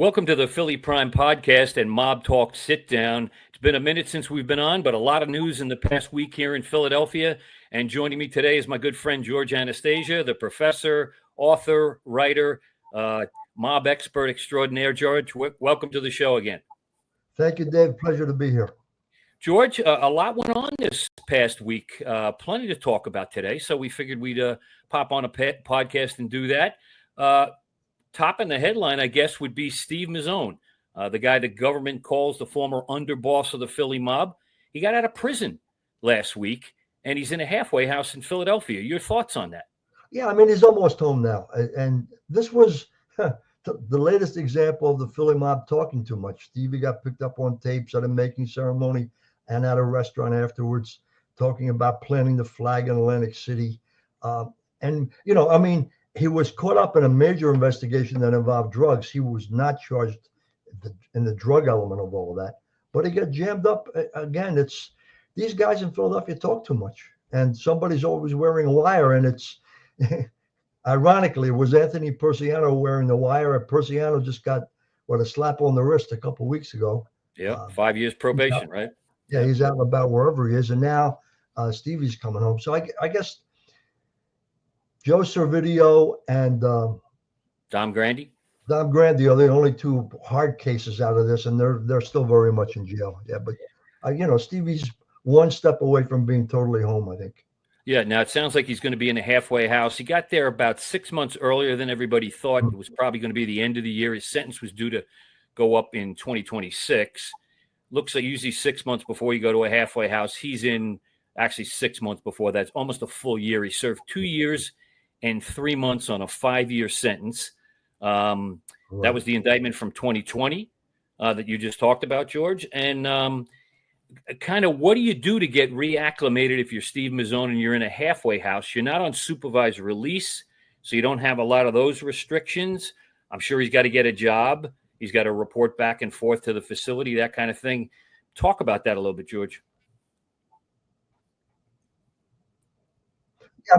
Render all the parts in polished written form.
Welcome to the Philly Prime Podcast and Mobtalk Sitdown. It's been a minute since we've been on, but a lot of news in the past week here in Philadelphia. And joining me today is my good friend George Anastasia, the professor, author, writer, mob expert extraordinaire. George, welcome to the show again. Thank you, Dave. Pleasure to be here. George, a lot went on this past week. Plenty to talk about today. So we figured we'd pop on a podcast and do that. Topping the headline, I guess, would be Steve Mazzone, the guy the government calls the former underboss of the Philly mob. He got out of prison last week, and he's in a halfway house in Philadelphia. Your thoughts on that? Yeah, I mean, he's almost home now. And this was the latest example of the Philly mob talking too much. Stevie got picked up on tapes at a making ceremony and at a restaurant afterwards, talking about planting the flag in Atlantic City. He was caught up in a major investigation that involved drugs. He was not charged in the drug element of all of that, but he got jammed up again. It's these guys in Philadelphia talk too much, and somebody's always wearing a wire. And it's ironically, it was Anthony Persiano wearing the wire. And Persiano just got a slap on the wrist a couple of weeks ago. Yeah, 5 years probation, right? Yeah, he's out and about wherever he is, and now Stevie's coming home. So I guess Joe Servideo and Dom Grandi are the only two hard cases out of this, and they're still very much in jail. Yeah, but Stevie's one step away from being totally home, I think. Yeah, now it sounds like he's going to be in a halfway house. He got there about 6 months earlier than everybody thought. It was probably going to be the end of the year. His sentence was due to go up in 2026. Looks like usually 6 months before you go to a halfway house. He's in actually 6 months before that. It's almost a full year. He served 2 years and 3 months on a 5-year sentence. Right. That was the indictment from 2020 that you just talked about, George. And kind of what do you do to get reacclimated if you're Steve Mazzone and you're in a halfway house? You're not on supervised release, so you don't have a lot of those restrictions. I'm sure he's got to get a job. He's got to report back and forth to the facility, that kind of thing. Talk about that a little bit, George. Yeah.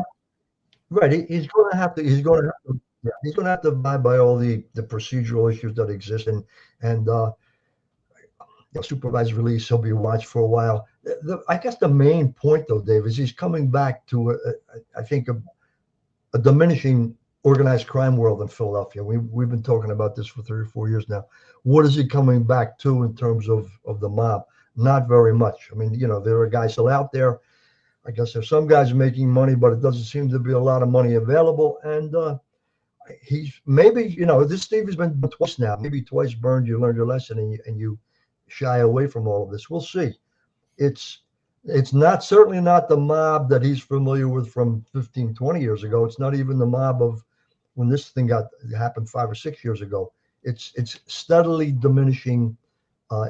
Right, he's going to have to abide by all the procedural issues that exist, and supervised release. He'll be watched for a while. I guess the main point, though, Dave, is he's coming back to I think a diminishing organized crime world in Philadelphia. We've been talking about this for 3 or 4 years now. What is he coming back to in terms of the mob? Not very much. I mean, there are guys still out there. I guess there's some guys making money, but it doesn't seem to be a lot of money available. And he's maybe, this Stevie's been twice now, maybe twice burned. You learned your lesson and you shy away from all of this. We'll see. It's certainly not the mob that he's familiar with from 15, 20 years ago. It's not even the mob of when this thing happened 5 or 6 years ago. It's steadily diminishing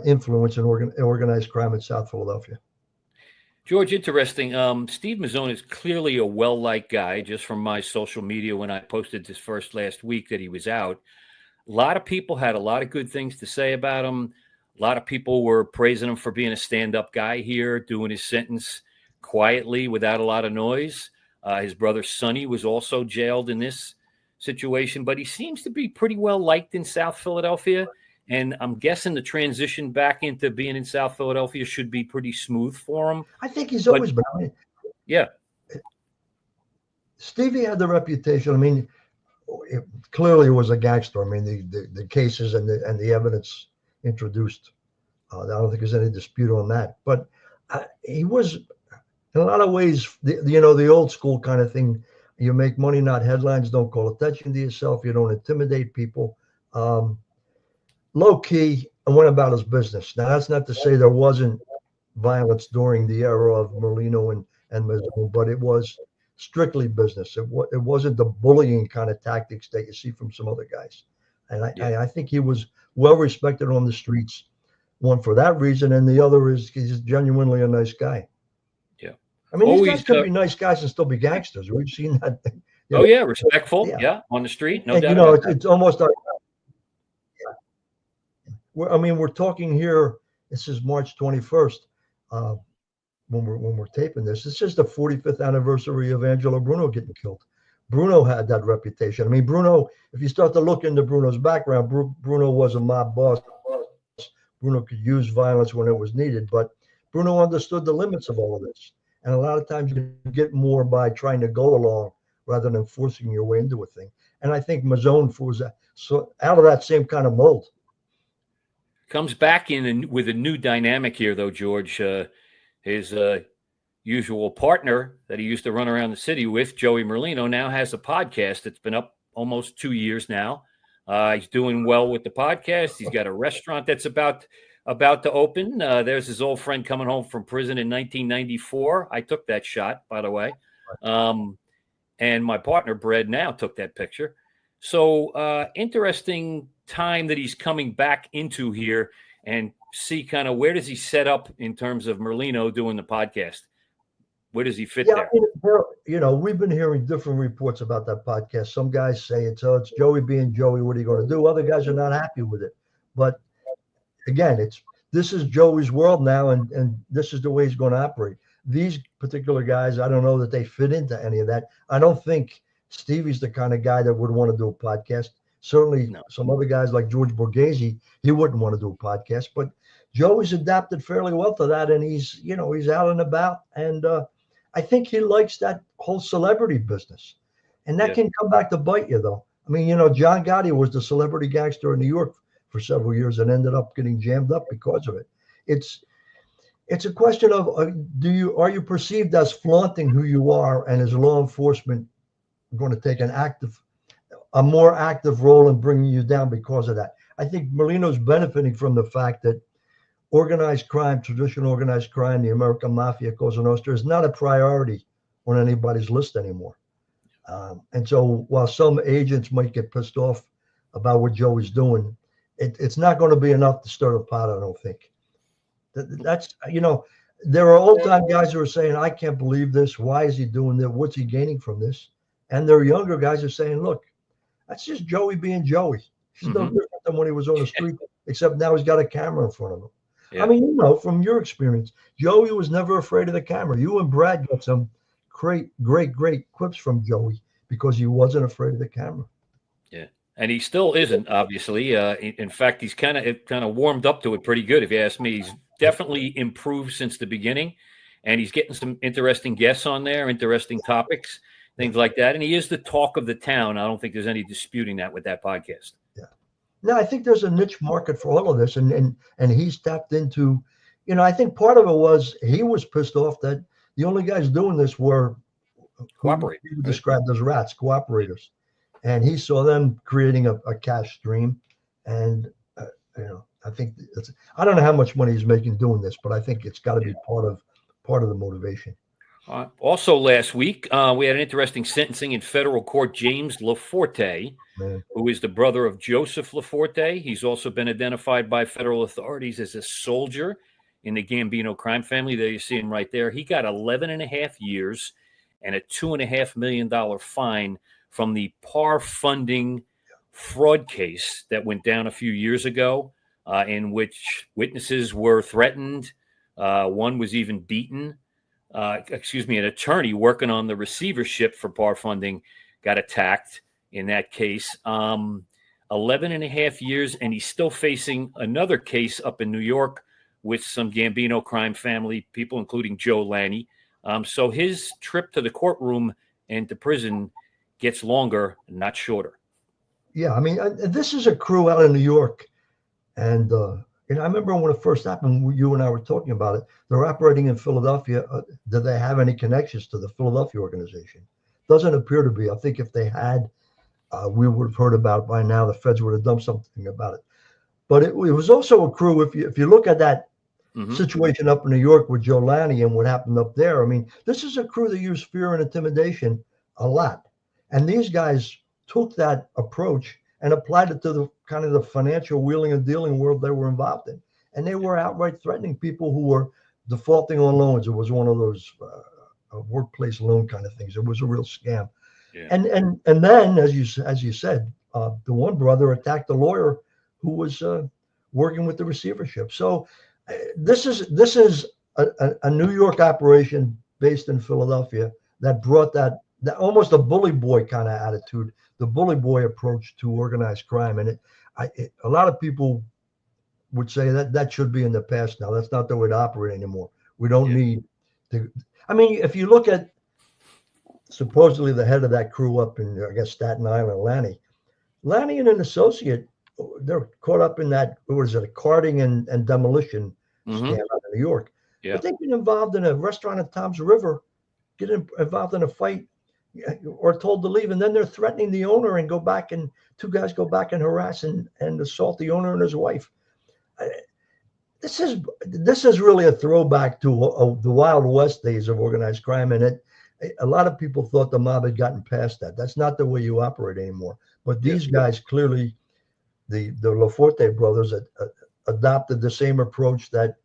influence in organized crime in South Philadelphia. George, interesting. Steve Mazzone is clearly a well-liked guy, just from my social media when I posted this last week that he was out. A lot of people had a lot of good things to say about him. A lot of people were praising him for being a stand-up guy here, doing his sentence quietly without a lot of noise. His brother Sonny was also jailed in this situation, but he seems to be pretty well-liked in South Philadelphia. And I'm guessing the transition back into being in South Philadelphia should be pretty smooth for him. I think he's always been. Yeah. Stevie had the reputation. I mean, clearly was a gangster. I mean, the cases and the evidence introduced. I don't think there's any dispute on that. But he was, in a lot of ways, the old school kind of thing. You make money, not headlines. Don't call attention to yourself. You don't intimidate people. Low key and went about his business. Now, that's not to say there wasn't violence during the era of Merlino and Mazzone, but it was strictly business. It wasn't the bullying kind of tactics that you see from some other guys. And I think he was well respected on the streets, one for that reason, and the other is he's genuinely a nice guy. Yeah. I mean, these guys could be nice guys and still be gangsters. We've seen that. Oh, yeah, respectful. Yeah, on the street. No doubt. It's almost we're talking here. This is March 21st. When we're taping this, it's just the 45th anniversary of Angelo Bruno getting killed. Bruno had that reputation. I mean, Bruno, if you start to look into Bruno's background, Bruno was a mob boss. Bruno could use violence when it was needed, but Bruno understood the limits of all of this. And a lot of times you get more by trying to go along rather than forcing your way into a thing. And I think Mazzone was so out of that same kind of mold. Comes back in with a new dynamic here, though, George. His usual partner that he used to run around the city with, Joey Merlino, now has a podcast that's been up almost 2 years now. He's doing well with the podcast. He's got a restaurant that's about to open. There's his old friend coming home from prison in 1994. I took that shot, by the way. And my partner, Brad, now took that picture. So interesting time that he's coming back into here, and see kind of where does he set up in terms of Merlino doing the podcast. Where does he fit there? You know, we've been hearing different reports about that podcast. Some guys say it's Joey being Joey. What are you going to do? Other guys are not happy with it. But again, this is Joey's world now, and this is the way he's going to operate. These particular guys, I don't know that they fit into any of that. I don't think Stevie's the kind of guy that would want to do a podcast. Certainly no. Some other guys like George Borghese, he wouldn't want to do a podcast. But Joey's adapted fairly well to that, and he's out and about. And I think he likes that whole celebrity business. And that can come back to bite you, though. I mean, John Gotti was the celebrity gangster in New York for several years and ended up getting jammed up because of it. It's a question of are you perceived as flaunting who you are, and is law enforcement going to take a more active role in bringing you down because of that? I think Merlino's benefiting from the fact that organized crime, traditional organized crime, the American Mafia, Cosa Nostra, is not a priority on anybody's list anymore. And so while some agents might get pissed off about what Joey's doing, it's not going to be enough to stir the pot, I don't think. That's, there are old-time guys who are saying, I can't believe this. Why is he doing this? What's he gaining from this? And there are younger guys who are saying, look, that's just Joey being Joey. He's no different than when he was on the street, except now he's got a camera in front of him. Yeah. I mean, from your experience, Joey was never afraid of the camera. You and Brad got some great clips from Joey because he wasn't afraid of the camera. Yeah, and he still isn't, obviously. In fact, he's kind of warmed up to it pretty good, if you ask me. He's definitely improved since the beginning, and he's getting some interesting guests on there, interesting topics, things like that. And he is the talk of the town. I don't think there's any disputing that with that podcast. Yeah. No, I think there's a niche market for all of this, and he's tapped into, I think part of it was he was pissed off that the only guys doing this were cooperators, who described as rats, cooperators, and he saw them creating a cash stream, and I think I don't know how much money he's making doing this, but I think it's got to be part of the motivation. Also last week, we had an interesting sentencing in federal court. James Laforte, who is the brother of Joseph Laforte. He's also been identified by federal authorities as a soldier in the Gambino crime family. There you see him right there. He got 11 and a half years and a $2.5 million fine from the par funding fraud case that went down a few years ago, in which witnesses were threatened. One was even beaten. An attorney working on the receivership for par funding got attacked in that case. 11 and a half years, and he's still facing another case up in New York with some Gambino crime family people, including Joe Lanny. So his trip to the courtroom and to prison gets longer, not shorter. Yeah, I mean, this is a crew out in New York, and I remember when it first happened, you and I were talking about it. They're operating in Philadelphia. Do they have any connections to the Philadelphia organization? Doesn't appear to be. I think if they had, we would have heard about it by now. The feds would have done something about it. But it was also a crew. If you look at that situation up in New York with Joe Lanny and what happened up there, I mean, this is a crew that used fear and intimidation a lot. And these guys took that approach and applied it to the kind of the financial wheeling and dealing world they were involved in. And they were outright threatening people who were defaulting on loans. It was one of those workplace loan kind of things. It was a real scam. Yeah. And then, as you said, the one brother attacked a lawyer who was working with the receivership. So this is a New York operation based in Philadelphia that brought that that almost a bully boy kind of attitude, the bully boy approach to organized crime. And a lot of people would say that should be in the past now. That's not the way to operate anymore. We don't need to. I mean, if you look at supposedly the head of that crew up in, I guess, Staten Island, Lanny and an associate, they're caught up in that, what is it, a carting and demolition scam out of New York. Yeah. But they've been involved in a restaurant at Tom's River, get involved in a fight, or told to leave, and then they're threatening the owner and two guys go back and harass and assault the owner and his wife. This is really a throwback to the Wild West days of organized crime, and a lot of people thought the mob had gotten past that. That's not the way you operate anymore. But these guys clearly, the Laforte brothers, adopted the same approach that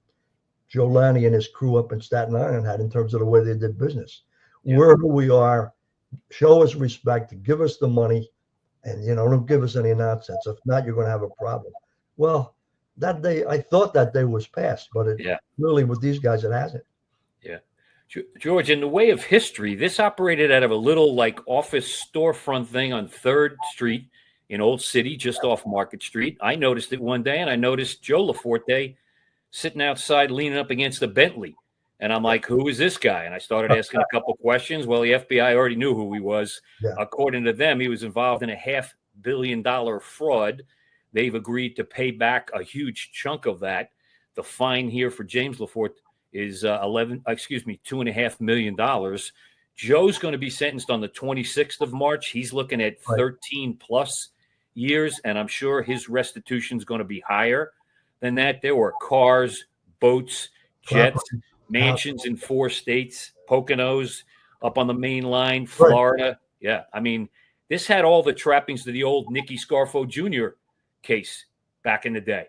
Joe Lanny and his crew up in Staten Island had in terms of the way they did business. We're who we are. Show us respect. Give us the money, and don't give us any nonsense. If not, you're going to have a problem. Well, that day, I thought that day was past, but really with these guys, it hasn't. Yeah. George, in the way of history, this operated out of a little office storefront thing on 3rd Street in Old City, just off Market Street. I noticed it one day, and I noticed Joe Laforte sitting outside leaning up against a Bentley. And I'm like, who is this guy? And I started asking a couple questions. Well, the FBI already knew who he was. Yeah. According to them, he was involved in a $500 million fraud. They've agreed to pay back a huge chunk of that. The fine here for James Laforte is $2.5 million. Joe's going to be sentenced on the 26th of March. He's looking at 13 plus years, and I'm sure his restitution is going to be higher than that. There were cars, boats, jets, mansions in 4 states, Poconos up on the main line, Florida. Yeah, I mean, this had all the trappings of the old Nicky Scarfo Jr. case back in the day.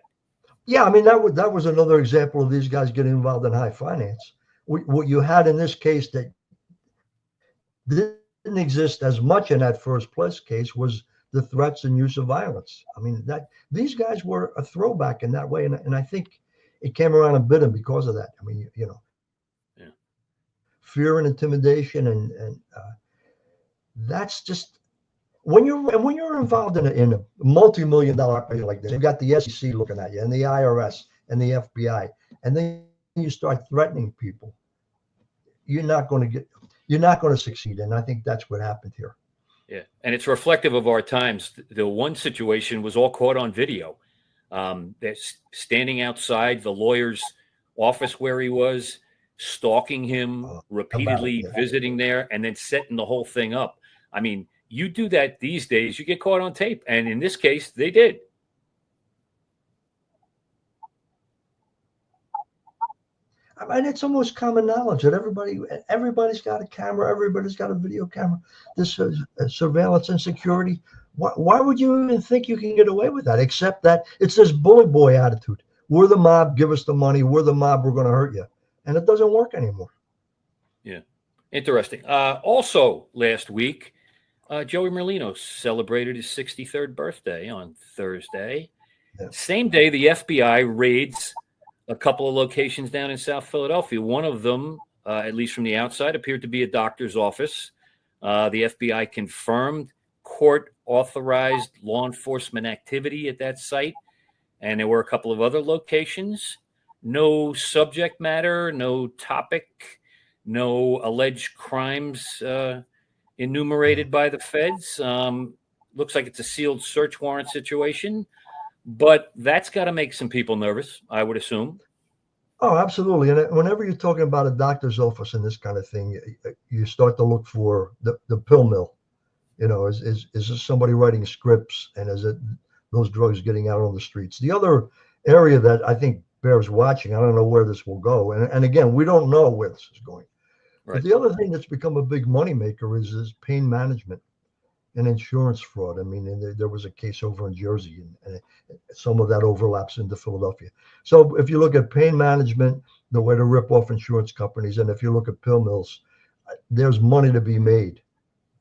Yeah, I mean, that was another example of these guys getting involved in high finance. What you had in this case that didn't exist as much in that First Place case was the threats and use of violence. I mean, that these guys were a throwback in that way, and I think it came around and bit them because of that. I mean, fear and intimidation, and that's just. When you're involved in a multi-million-dollar operation like this, you've got the SEC looking at you, and the IRS, and the FBI, and then you start threatening people. You're not going to succeed, and I think that's what happened here. Yeah, and it's reflective of our times. The one situation was all caught on video. They're standing outside the lawyer's office where he was, stalking him, repeatedly visiting there, and then setting the whole thing up. I mean, you do that these days, you get caught on tape. And in this case, they did. I mean, it's almost common knowledge that everybody's got a camera, everybody's got a video camera. This surveillance and security. Why would you even think you can get away with that? Except that it's this bully boy attitude. We're the mob, give us the money. We're the mob, we're going to hurt you. And it doesn't work anymore. Yeah. Interesting. Also, last week, Joey Merlino celebrated his 63rd birthday on Thursday. Yeah. Same day, the FBI raids a couple of locations down in South Philadelphia. One of them, at least from the outside, appeared to be a doctor's office. The FBI confirmed court-authorized law enforcement activity at that site. And there were a couple of other locations. No subject matter, no topic, no alleged crimes enumerated by the feds. Looks like it's a sealed search warrant situation, but that's got to make some people nervous, I would assume. Oh, absolutely. And whenever you're talking about a doctor's office and this kind of thing, you start to look for the pill mill. Is this somebody writing scripts, and is it those drugs getting out on the streets? The other area that I think bears watching, I don't know where this will go. And again, we don't know where this is going. Right. But the other thing that's become a big moneymaker is pain management and insurance fraud. I mean, there was a case over in Jersey, and some of that overlaps into Philadelphia. So if you look at pain management, the way to rip off insurance companies, and if you look at pill mills, there's money to be made.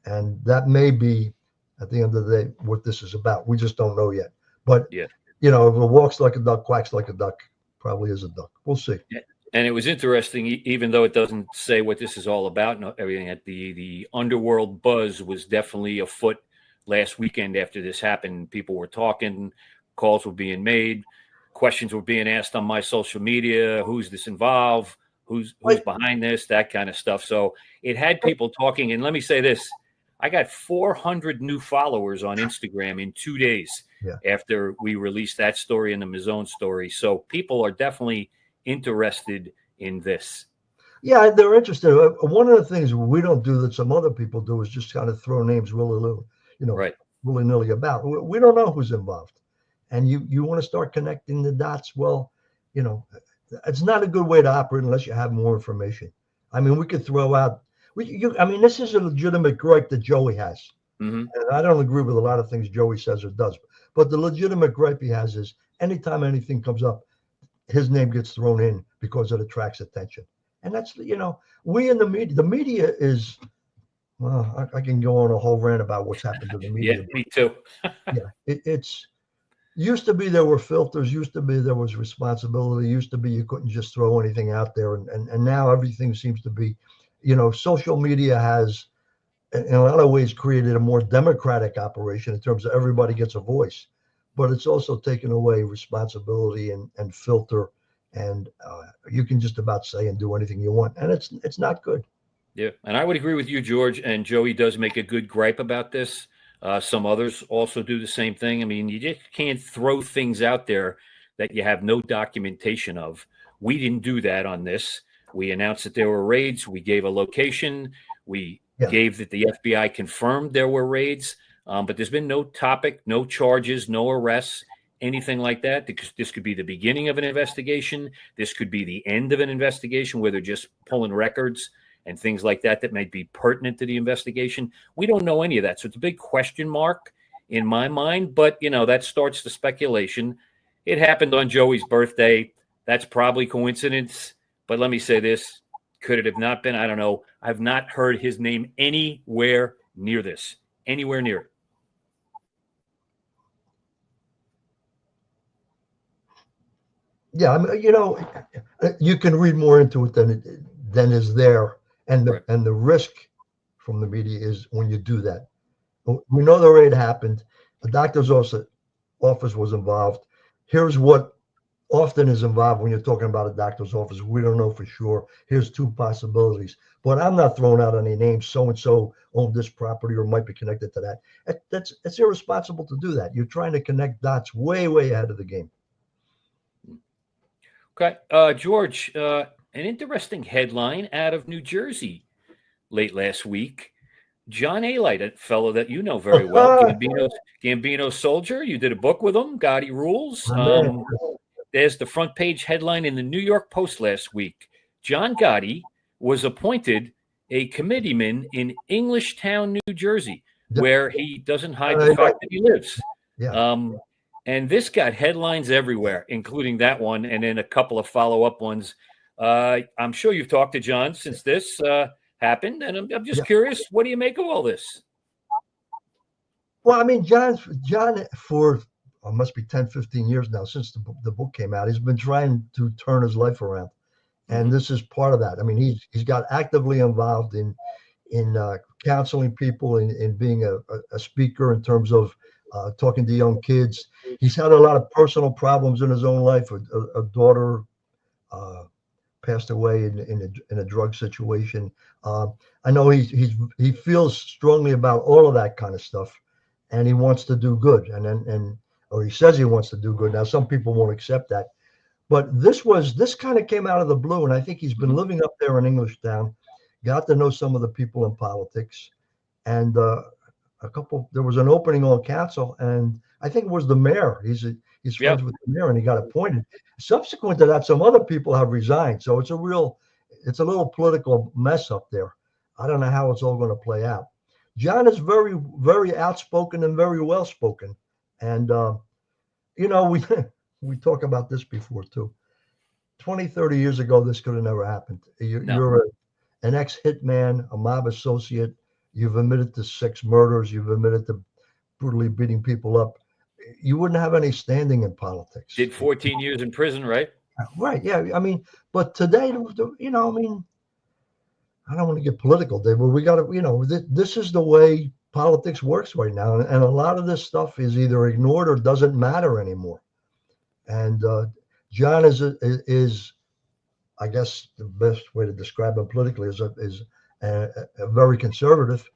And that may be, at the end of the day, what this is about. We just don't know yet. But, if it walks like a duck, quacks like a duck, probably is a duck. We'll see. Yeah. And it was interesting, even though it doesn't say what this is all about and everything, that the underworld buzz was definitely afoot last weekend after this happened. People were talking, calls were being made, questions were being asked on my social media. Who's this involved? Who's behind this? That kind of stuff. So it had people talking. And let me say this, I got 400 new followers on Instagram in 2 days after we released that story and the Mazzone story. So people are definitely interested in this. Yeah, they're interested. One of the things we don't do that some other people do is just kind of throw names willy-nilly, willy-nilly about. We don't know who's involved. And you want to start connecting the dots. Well, it's not a good way to operate unless you have more information. I mean, we could throw out, this is a legitimate gripe that Joey has. Mm-hmm. And I don't agree with a lot of things Joey says or does. But the legitimate gripe he has is anytime anything comes up, his name gets thrown in because it attracts attention. And that's, we in the media is, well, I can go on a whole rant about what's happened to the media. Yeah, me too. It's used to be there were filters, used to be there was responsibility, used to be you couldn't just throw anything out there. And now everything seems to be, social media has, in a lot of ways, created a more democratic operation in terms of everybody gets a voice. But it's also taken away responsibility and filter, and you can just about say and do anything you want, and it's not good. Yeah, and I would agree with you, George. And Joey does make a good gripe about this. Some others also do the same thing. I mean, you just can't throw things out there that you have no documentation of. We didn't do that on this. We announced that there were raids. We gave a location. We gave that the FBI confirmed there were raids. But there's been no topic, no charges, no arrests, anything like that. Because this could be the beginning of an investigation. This could be the end of an investigation where they're just pulling records and things like that might be pertinent to the investigation. We don't know any of that. So it's a big question mark in my mind. But, that starts the speculation. It happened on Joey's birthday. That's probably coincidence. But let me say this. Could it have not been? I don't know. I've not heard his name anywhere near this. Anywhere near it. Yeah, you can read more into it than is there, and the risk from the media is when you do that. We know the raid happened. The doctor's office was involved. Here's what often is involved when you're talking about a doctor's office. We don't know for sure. Here's two possibilities, but I'm not throwing out any names. So and so owned this property or might be connected to that. It's irresponsible to do that. You're trying to connect dots way ahead of the game. Okay, George, an interesting headline out of New Jersey late last week. John Alite, a fellow that you know very well, Gambino Soldier. You did a book with him, Gotti Rules. There's the front page headline in the New York Post last week. John Gotti was appointed a committeeman in Englishtown, New Jersey, where he doesn't hide the fact that he lives. Yeah. And this got headlines everywhere, including that one, and then a couple of follow-up ones. I'm sure you've talked to John since this happened, and I'm just curious, what do you make of all this? Well, I mean, John for must be 10, 15 years now since the book came out, he's been trying to turn his life around. And this is part of that. I mean, he's got actively involved in counseling people, in being a speaker in terms of talking to young kids. He's had a lot of personal problems in his own life. A daughter passed away in a drug situation. I know he feels strongly about all of that kind of stuff, and he wants to do good. Or he says he wants to do good. Now, some people won't accept that, but this kind of came out of the blue, and I think he's been living up there in Englishtown, got to know some of the people in politics, and there was an opening on council, and I think it was the mayor. He's friends with the mayor, and he got appointed. Subsequent to that, some other people have resigned. So it's a little political mess up there. I don't know how it's all going to play out. John is very, very outspoken and very well spoken. And, we talk about this before too. 20, 30 years ago, this could have never happened. You're an ex-hitman, a mob associate. You've admitted to 6 murders. You've admitted to brutally beating people up. You wouldn't have any standing in politics. Did 14 years in prison, right? Right. Yeah. I mean, but today, you know, I mean, I don't want to get political, Dave, but we got to, you know, this is the way politics works right now. And a lot of this stuff is either ignored or doesn't matter anymore. And John is, I guess, the best way to describe him politically is a very conservative,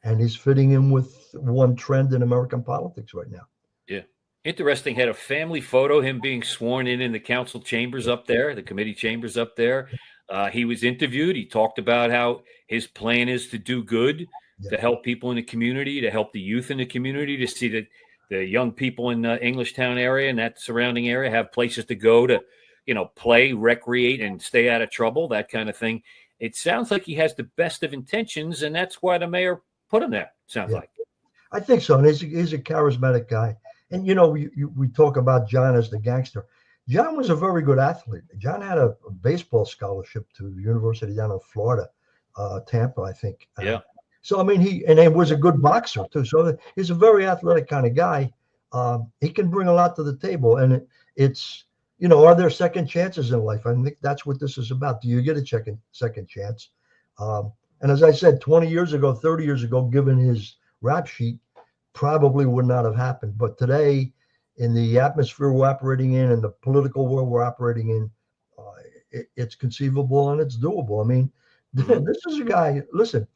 and he's fitting in with one trend in American politics right now. Yeah. Interesting. Had a family photo, him being sworn in the council chambers up there, the committee chambers up there. He was interviewed. He talked about how his plan is to do good, to help people in the community, to help the youth in the community, to see that the young people in the Englishtown area and that surrounding area have places to go to, you know, play, recreate, and stay out of trouble, that kind of thing. It sounds like he has the best of intentions, and that's why the mayor put him there, sounds like. I think so. And he's a charismatic guy. And, you know, we talk about John as the gangster. John was a very good athlete. John had a baseball scholarship to the university down in Florida, Tampa, I think. Yeah. So, I mean, he was a good boxer, too. So he's a very athletic kind of guy. He can bring a lot to the table. And it's, you know, are there second chances in life? I think that's what this is about. Do you get a second chance? And as I said, 20 years ago, 30 years ago, given his rap sheet, probably would not have happened. But today, in the atmosphere we're operating in and the political world we're operating in, it's conceivable and it's doable. I mean, this is a guy, listen,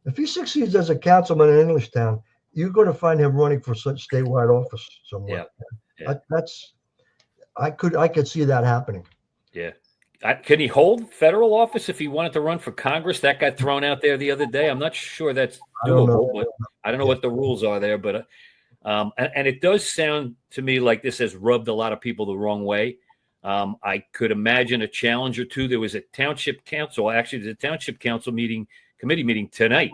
if he succeeds as a councilman in Englishtown, you're going to find him running for such statewide office somewhere. Yeah. I could see that happening. Yeah. Can he hold federal office if he wanted to run for Congress? That got thrown out there the other day. I'm not sure that's doable, but I don't know what the rules are there. But and it does sound to me like this has rubbed a lot of people the wrong way. I could imagine a challenge or two. There was a township council, actually, there's a township council committee meeting tonight,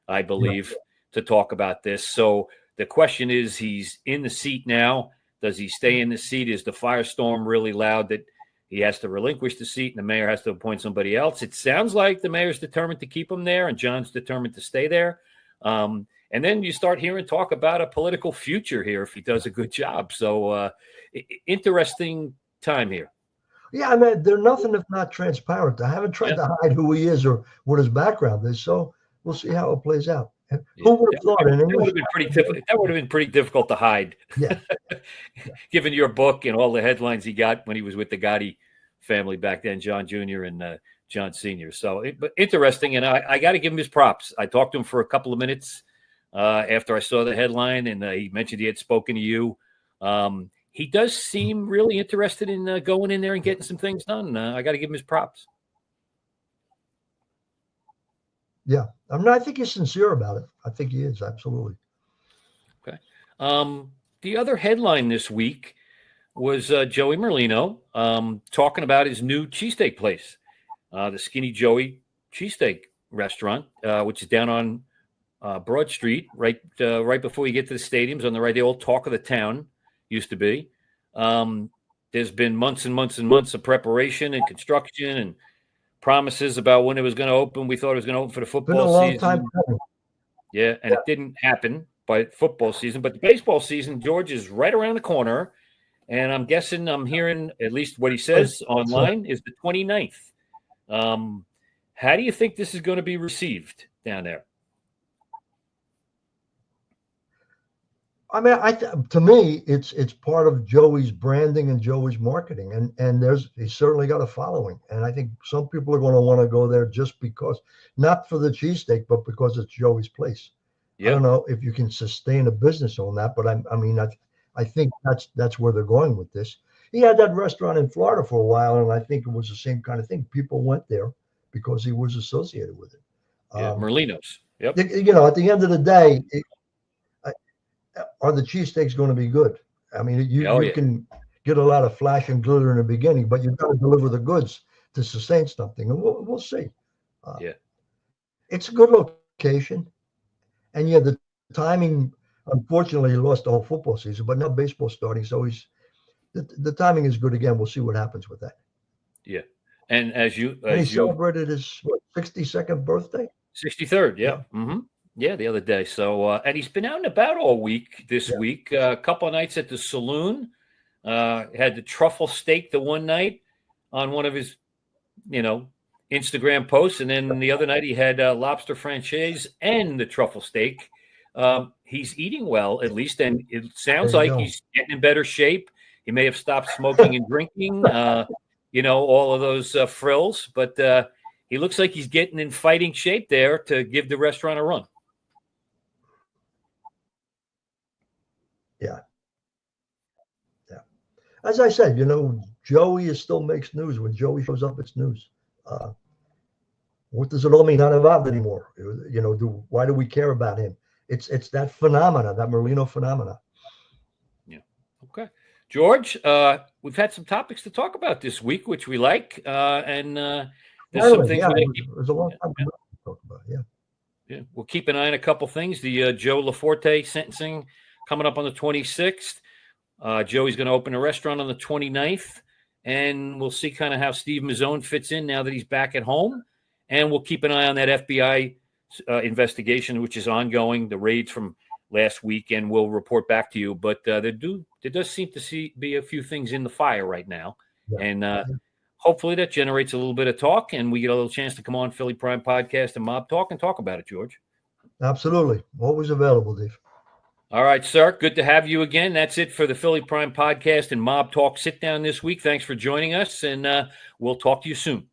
I believe, to talk about this. So the question is, he's in the seat now. Does he stay in the seat? Is the firestorm really loud that he has to relinquish the seat and the mayor has to appoint somebody else? It sounds like the mayor's determined to keep him there and John's determined to stay there. And then you start hearing talk about a political future here if he does a good job. So interesting time here. Yeah, I mean, they're nothing if not transparent. I haven't tried to hide who he is or what his background is. So we'll see how it plays out. Who would have thought? That would have been pretty difficult. That would have been pretty difficult to hide. Yeah. Given your book and all the headlines he got when he was with the Gotti family back then, John Jr. and John Sr. So, but interesting, and I got to give him his props. I talked to him for a couple of minutes after I saw the headline, and he mentioned he had spoken to you. He does seem really interested in going in there and getting some things done. I got to give him his props. Yeah, I think he's sincere about it. I think he is, absolutely. Okay. The other headline this week was Joey Merlino talking about his new cheesesteak place, the Skinny Joey Cheesesteak Restaurant, which is down on Broad Street, right before you get to the stadiums on the right. The old talk of the town used to be. There's been months and months and months of preparation and construction and promises about when it was going to open. We thought it was going to open for the football season. Time coming. Yeah, and it didn't happen by football season. But the baseball season, George, is right around the corner. And I'm guessing, I'm hearing at least what he says online is the 29th. How do you think this is going to be received down there? I mean, to me, it's part of Joey's branding and Joey's marketing, and he's certainly got a following, and I think some people are going to want to go there just because, not for the cheesesteak, but because it's Joey's place. Yep. I don't know if you can sustain a business on that, but I think that's where they're going with this. He had that restaurant in Florida for a while, and I think it was the same kind of thing. People went there because he was associated with it. Merlino's. Yep. You know, at the end of the day. Are the cheesesteaks going to be good? I mean, you can get a lot of flash and glitter in the beginning, but you've got to deliver the goods to sustain something, and we'll see. It's a good location, and the timing. Unfortunately, he lost the whole football season, but now baseball's starting, so the timing is good again. We'll see what happens with that. Yeah, and he celebrated his 62nd birthday, 63rd. Yeah. Mm-hmm. Yeah, the other day. So, and he's been out and about all week this week. A couple of nights at the saloon. Had the truffle steak the one night. on one of his, Instagram posts. And then the other night he had lobster franchise and the truffle steak. He's eating well, at least, and it sounds like he's getting in better shape. He may have stopped smoking and drinking, all of those frills, but he looks like he's getting in fighting shape there to give the restaurant a run. Yeah. As I said, Joey still makes news. When Joey shows up, it's news. What does it all mean? Not about anymore. Why do we care about him? It's that phenomena, that Merlino phenomena. Yeah. Okay. George, we've had some topics to talk about this week, which we like. And there's some things it was a long time to talk about. Yeah. We'll keep an eye on a couple things. The Joe LaForte sentencing coming up on the 26th. Joey's going to open a restaurant on the 29th. And we'll see kind of how Steve Mazzone fits in now that he's back at home. And we'll keep an eye on that FBI investigation, which is ongoing, the raids from last week, and we'll report back to you. But there does seem to be a few things in the fire right now. Yeah. And hopefully that generates a little bit of talk, and we get a little chance to come on Philly Prime Podcast and Mobtalk and talk about it, George. Absolutely. Always available, Dave. All right, sir. Good to have you again. That's it for the Philly Prime Podcast and Mobtalk Sit Down this week. Thanks for joining us, and we'll talk to you soon.